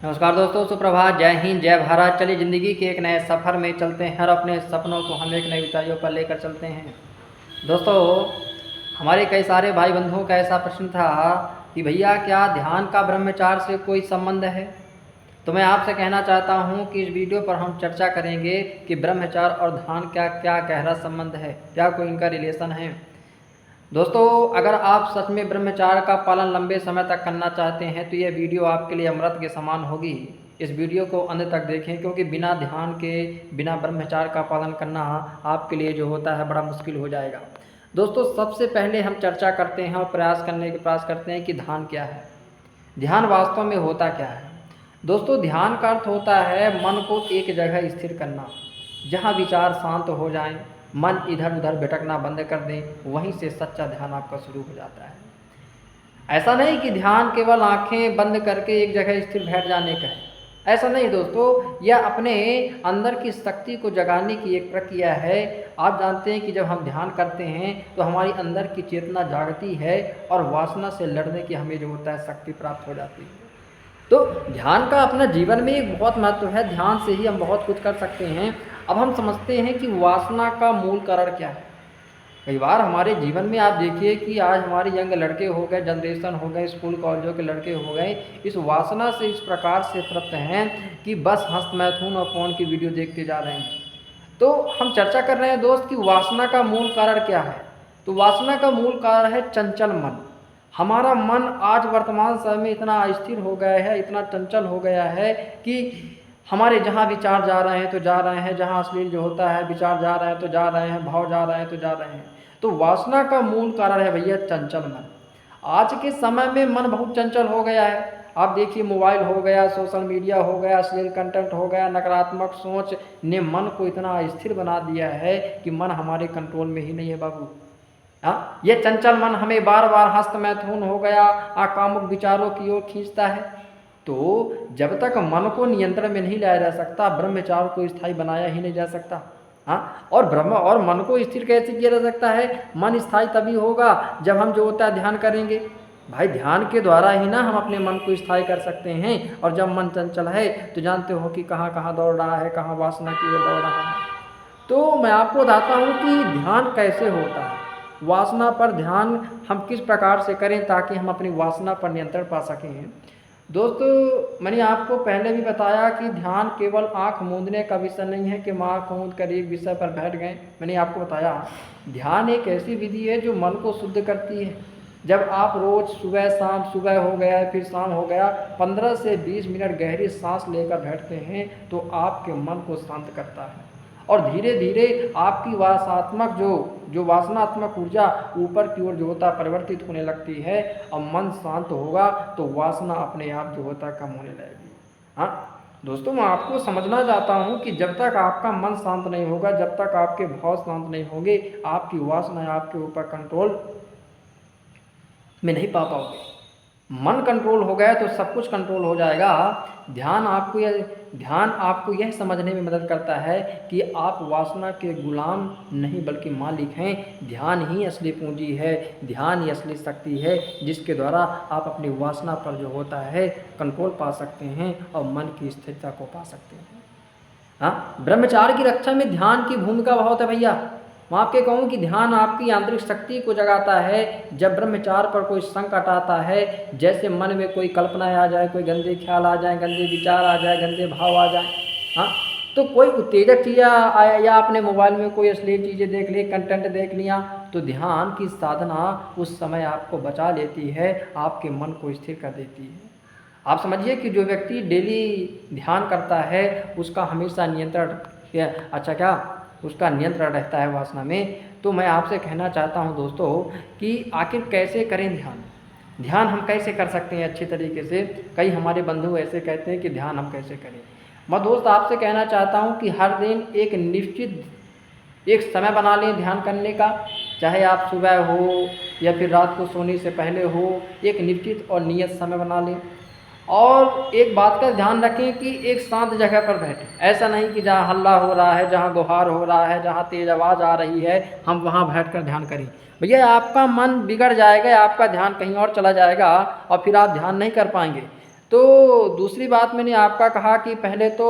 नमस्कार दोस्तों, सुप्रभात, जय हिंद, जय भारत। चलिए ज़िंदगी के एक नए सफ़र में चलते हैं और अपने सपनों को हम एक नई ऊंचाइयों पर लेकर चलते हैं। दोस्तों, हमारे कई सारे भाई बंधुओं का ऐसा प्रश्न था कि भैया क्या ध्यान का ब्रह्मचार्य से कोई संबंध है। तो मैं आपसे कहना चाहता हूं कि इस वीडियो पर हम चर्चा करेंगे कि ब्रह्मचार्य और ध्यान का क्या गहरा संबंध है, क्या कोई इनका रिलेशन है। दोस्तों, अगर आप सच में ब्रह्मचार्य का पालन लंबे समय तक करना चाहते हैं तो यह वीडियो आपके लिए अमृत के समान होगी। इस वीडियो को अंत तक देखें, क्योंकि बिना ध्यान के, बिना ब्रह्मचार्य का पालन करना आपके लिए जो होता है बड़ा मुश्किल हो जाएगा। दोस्तों, सबसे पहले हम चर्चा करते हैं और प्रयास करते हैं कि ध्यान क्या है। ध्यान वास्तव में होता क्या है। दोस्तों, ध्यान का अर्थ होता है मन को एक जगह स्थिर करना, जहाँ विचार शांत हो जाएं, मन इधर उधर भटकना बंद कर दें, वहीं से सच्चा ध्यान आपका शुरू हो जाता है। ऐसा नहीं कि ध्यान केवल आंखें बंद करके एक जगह स्थिर बैठ जाने का है, ऐसा नहीं दोस्तों। यह अपने अंदर की शक्ति को जगाने की एक प्रक्रिया है। आप जानते हैं कि जब हम ध्यान करते हैं तो हमारी अंदर की चेतना जागती है और वासना से लड़ने की हमें जो होता है शक्ति प्राप्त हो जाती है। तो ध्यान का अपना जीवन में एक बहुत महत्व है। ध्यान से ही हम बहुत कुछ कर सकते हैं। अब हम समझते हैं कि वासना का मूल कारण क्या है। कई बार हमारे जीवन में आप देखिए कि आज हमारे यंग लड़के हो गए, जनरेशन हो गए, स्कूल कॉलेजों के लड़के हो गए, इस वासना से इस प्रकार से तृप्त हैं कि बस हंस मैथुन और फोन की वीडियो देखते जा रहे हैं। तो हम चर्चा कर रहे हैं दोस्त कि वासना का मूल कारण क्या है। तो वासना का मूल कारण है चंचल मन। हमारा मन आज वर्तमान समय में इतना अस्थिर हो गया है, इतना चंचल हो गया है कि हमारे जहाँ विचार जा रहे हैं तो जा रहे हैं, जहाँ अश्लील जो होता है विचार जा रहे हैं तो जा रहे हैं, भाव जा रहे हैं तो जा रहे हैं। तो वासना का मूल कारण है भैया चंचल मन। आज के समय में मन बहुत चंचल हो गया है। आप देखिए, मोबाइल हो गया, सोशल मीडिया हो गया, अश्लील कंटेंट हो गया, नकारात्मक सोच ने मन को इतना अस्थिर बना दिया है कि मन हमारे कंट्रोल में ही नहीं है बाबू। हाँ, ये चंचल मन हमें बार बार हस्त मैथुन हो गया, आकामुक विचारों की ओर खींचता है। तो जब तक मन को नियंत्रण में नहीं लाया जा सकता, ब्रह्मचार्य को स्थायी बनाया ही नहीं जा सकता। हाँ, और ब्रह्म और मन को स्थिर कैसे किया जा सकता है। मन स्थायी तभी होगा जब हम जो होता है ध्यान करेंगे। भाई, ध्यान के द्वारा ही ना हम अपने मन को स्थायी कर सकते हैं। और जब मन चंचल है तो जानते हो कि कहाँ कहाँ दौड़ रहा है, कहाँ वासना की ओर दौड़ रहा है। तो मैं आपको बताता हूँ कि ध्यान कैसे होता है, वासना पर ध्यान हम किस प्रकार से करें ताकि हम अपनी वासना पर नियंत्रण पा सकें। दोस्तों, मैंने आपको पहले भी बताया कि ध्यान केवल आंख मूंदने का विषय नहीं है कि हम आँख मूंद कर एक विषय पर बैठ गए। मैंने आपको बताया ध्यान एक ऐसी विधि है जो मन को शुद्ध करती है। जब आप रोज़ सुबह शाम, सुबह हो गया फिर शाम हो गया, 15 से 20 मिनट गहरी सांस लेकर बैठते हैं तो आपके मन को शांत करता है और धीरे धीरे आपकी वासनात्मक जो वासनात्मक ऊर्जा ऊपर की ओर जो होता है परिवर्तित होने लगती है। और मन शांत होगा तो वासना अपने आप जो होता है कम होने लगेगी। हाँ दोस्तों, मैं आपको समझना चाहता हूँ कि जब तक आपका मन शांत नहीं होगा, जब तक आपके भाव शांत नहीं होंगे, आपकी वासना आपके ऊपर कंट्रोल में नहीं पा पाओगे। मन कंट्रोल हो गया तो सब कुछ कंट्रोल हो जाएगा। ध्यान आपको यह समझने में मदद करता है कि आप वासना के गुलाम नहीं बल्कि मालिक हैं। ध्यान ही असली पूंजी है, ध्यान ही असली शक्ति है जिसके द्वारा आप अपनी वासना पर जो होता है कंट्रोल पा सकते हैं और मन की स्थिरता को पा सकते हैं। हाँ, ब्रह्मचार्य की रक्षा में ध्यान की भूमिका बहुत है भैया। मैं आपके कहूँ कि ध्यान आपकी आंतरिक शक्ति को जगाता है। जब ब्रह्मचार्य पर कोई संकट आता है, जैसे मन में कोई कल्पनाएं आ जाए, कोई गंदे ख्याल आ जाए, गंदे विचार आ जाए, गंदे भाव आ जाए, हाँ, तो कोई उत्तेजक चीज़ आया या आपने मोबाइल में कोई अश्लील चीज़ें देख ली, कंटेंट देख लिया, तो ध्यान की साधना उस समय आपको बचा लेती है, आपके मन को स्थिर कर देती है। आप समझिए कि जो व्यक्ति डेली ध्यान करता है उसका हमेशा उसका नियंत्रण रहता है वासना में। तो मैं आपसे कहना चाहता हूं दोस्तों कि आखिर कैसे करें ध्यान हम कैसे कर सकते हैं अच्छी तरीके से। कई हमारे बंधु ऐसे कहते हैं कि ध्यान हम कैसे करें। मैं दोस्त आपसे कहना चाहता हूं कि हर दिन एक निश्चित एक समय बना लें ध्यान करने का, चाहे आप सुबह हो या फिर रात को सोने से पहले हो, एक निश्चित और नियत समय बना लें। और एक बात का ध्यान रखें कि एक शांत जगह पर बैठें। ऐसा नहीं कि जहाँ हल्ला हो रहा है, जहाँ गुहार हो रहा है, जहाँ तेज़ आवाज़ आ रही है, हम वहाँ बैठकर ध्यान करें। भैया, आपका मन बिगड़ जाएगा, आपका ध्यान कहीं और चला जाएगा और फिर आप ध्यान नहीं कर पाएंगे। तो दूसरी बात मैंने आपका कहा कि पहले तो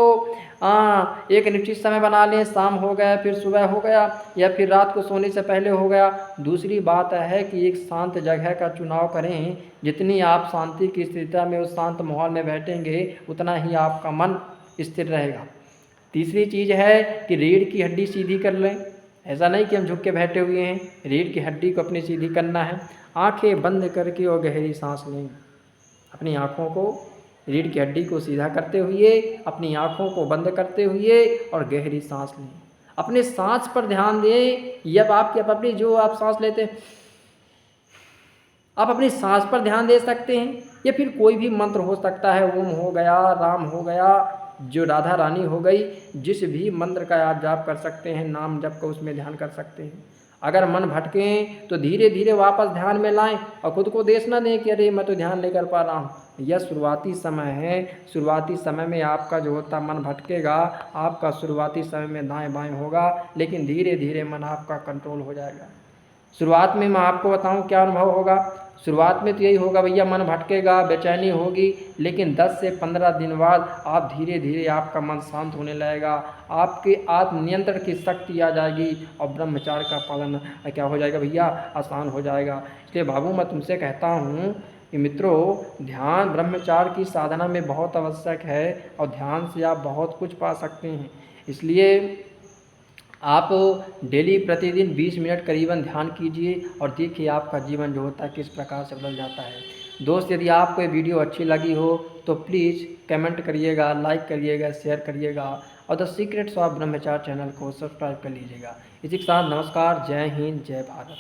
एक निश्चित समय बना लें, शाम हो गया फिर सुबह हो गया या फिर रात को सोने से पहले हो गया। दूसरी बात है कि एक शांत जगह का चुनाव करें। जितनी आप शांति की स्थिति में उस शांत माहौल में बैठेंगे उतना ही आपका मन स्थिर रहेगा। तीसरी चीज़ है कि रीढ़ की हड्डी सीधी कर लें। ऐसा नहीं कि हम झुक के बैठे हुए हैं, रीढ़ की हड्डी को अपनी सीधी करना है। आंखें बंद करके और गहरी सांस लें। अपनी आँखों को, रीढ़ की हड्डी को सीधा करते हुए अपनी आँखों को बंद करते हुए और गहरी सांस लें। अपने सांस पर ध्यान दें। जब अपनी जो आप सांस लेते हैं, आप अपनी सांस पर ध्यान दे सकते हैं या फिर कोई भी मंत्र हो सकता है, ओम हो गया, राम हो गया, जो राधा रानी हो गई, जिस भी मंत्र का आप जाप कर सकते हैं, नाम जप का उसमें ध्यान कर सकते हैं। अगर मन भटकें तो धीरे धीरे वापस ध्यान में लाएं और खुद को देश ना दें कि अरे मैं तो ध्यान नहीं कर पा रहा हूँ। यह शुरुआती समय है। शुरुआती समय में आपका जो होता मन भटकेगा, आपका शुरुआती समय में दाएं बाएं होगा, लेकिन धीरे धीरे मन आपका कंट्रोल हो जाएगा। शुरुआत में मैं आपको बताऊं क्या अनुभव होगा। शुरुआत में तो यही होगा भैया, मन भटकेगा, बेचैनी होगी, लेकिन 10 से 15 दिन बाद आप धीरे धीरे आपका मन शांत होने लगेगा, आपके आत्म नियंत्रण की शक्ति आ जाएगी और ब्रह्मचार्य का पालन क्या हो जाएगा भैया, आसान हो जाएगा। इसलिए बाबू मैं तुमसे कहता हूँ कि मित्रों, ध्यान ब्रह्मचार्य की साधना में बहुत आवश्यक है और ध्यान से आप बहुत कुछ पा सकते हैं। इसलिए आप डेली प्रतिदिन 20 मिनट करीबन ध्यान कीजिए और देखिए आपका जीवन जो होता है किस प्रकार से बदल जाता है। दोस्त, यदि आपको ये वीडियो अच्छी लगी हो तो प्लीज़ कमेंट करिएगा, लाइक करिएगा, शेयर करिएगा और द सीक्रेट्स ऑफ ब्रह्मचार्य चैनल को सब्सक्राइब कर लीजिएगा। इसी के साथ नमस्कार, जय हिंद, जय भारत।